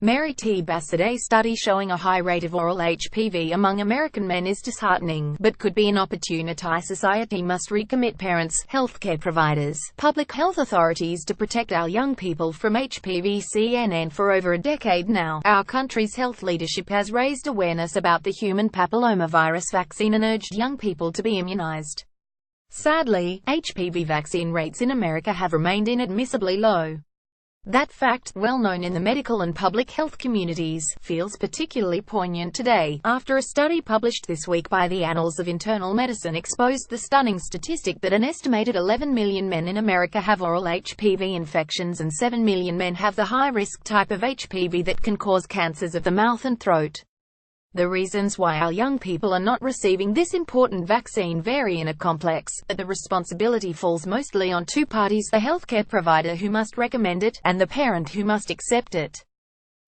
Mary T. Bassett. A study showing a high rate of oral HPV among American men is disheartening, but could be an opportunity. Society must recommit parents, healthcare providers, public health authorities to protect our young people from HPV-CNN. For over a decade now, our country's health leadership has raised awareness about the human papillomavirus vaccine and urged young people to be immunized. Sadly, HPV vaccine rates in America have remained inadmissibly low. That fact, well known in the medical and public health communities, feels particularly poignant today, after a study published this week by the Annals of Internal Medicine exposed the stunning statistic that an estimated 11 million men in America have oral HPV infections and 7 million men have the high-risk type of HPV that can cause cancers of the mouth and throat. The reasons why our young people are not receiving this important vaccine vary and are complex, but the responsibility falls mostly on two parties: the healthcare provider who must recommend it, and the parent who must accept it.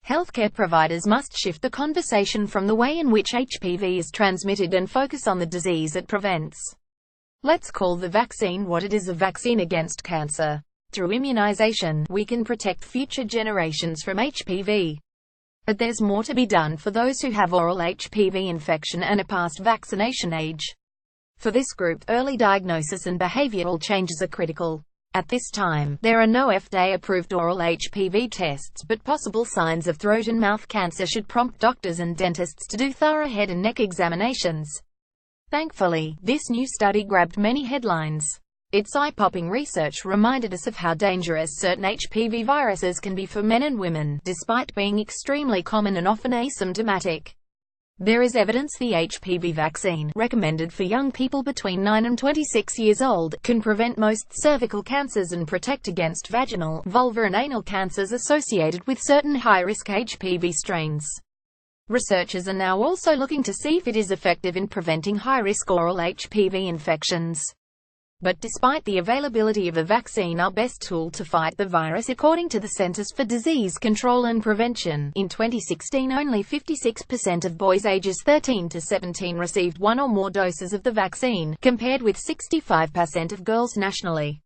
Healthcare providers must shift the conversation from the way in which HPV is transmitted and focus on the disease it prevents. Let's call the vaccine what it is: a vaccine against cancer. Through immunization, we can protect future generations from HPV. But there's more to be done for those who have oral HPV infection and are past vaccination age. For this group, early diagnosis and behavioral changes are critical. At this time, there are no FDA-approved oral HPV tests, but possible signs of throat and mouth cancer should prompt doctors and dentists to do thorough head and neck examinations. Thankfully, this new study grabbed many headlines. Its eye-popping research reminded us of how dangerous certain HPV viruses can be for men and women, despite being extremely common and often asymptomatic. There is evidence the HPV vaccine, recommended for young people between 9 and 26 years old, can prevent most cervical cancers and protect against vaginal, vulvar and anal cancers associated with certain high-risk HPV strains. Researchers are now also looking to see if it is effective in preventing high-risk oral HPV infections. But despite the availability of a vaccine, our best tool to fight the virus, according to the Centers for Disease Control and Prevention, in 2016 only 56% of boys ages 13 to 17 received one or more doses of the vaccine, compared with 65% of girls nationally.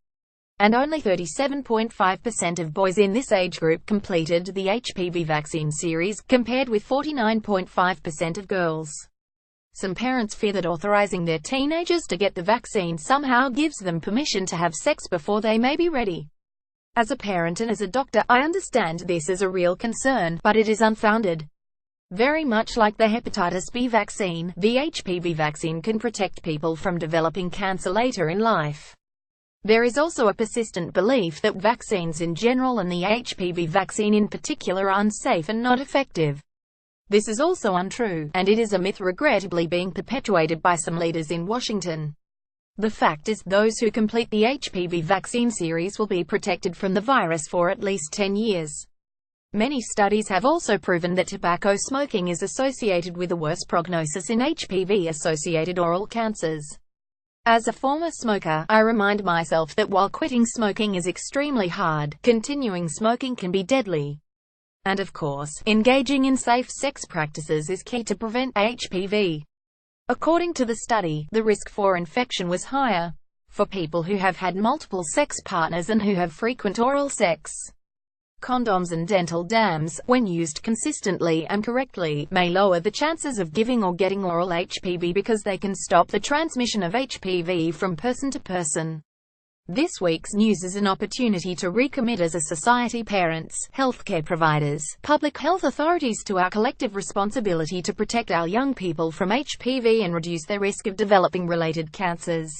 And only 37.5% of boys in this age group completed the HPV vaccine series, compared with 49.5% of girls. Some parents fear that authorizing their teenagers to get the vaccine somehow gives them permission to have sex before they may be ready. As a parent and as a doctor, I understand this is a real concern, but it is unfounded. Very much like the hepatitis B vaccine, the HPV vaccine can protect people from developing cancer later in life. There is also a persistent belief that vaccines in general and the HPV vaccine in particular are unsafe and not effective. This is also untrue, and it is a myth regrettably being perpetuated by some leaders in Washington. The fact is, those who complete the HPV vaccine series will be protected from the virus for at least 10 years. Many studies have also proven that tobacco smoking is associated with a worse prognosis in HPV-associated oral cancers. As a former smoker, I remind myself that while quitting smoking is extremely hard, continuing smoking can be deadly. And of course, engaging in safe sex practices is key to prevent HPV. According to the study, the risk for infection was higher for people who have had multiple sex partners and who have frequent oral sex. Condoms and dental dams, when used consistently and correctly, may lower the chances of giving or getting oral HPV because they can stop the transmission of HPV from person to person. This week's news is an opportunity to recommit as a society, parents, healthcare providers, public health authorities, to our collective responsibility to protect our young people from HPV and reduce their risk of developing related cancers.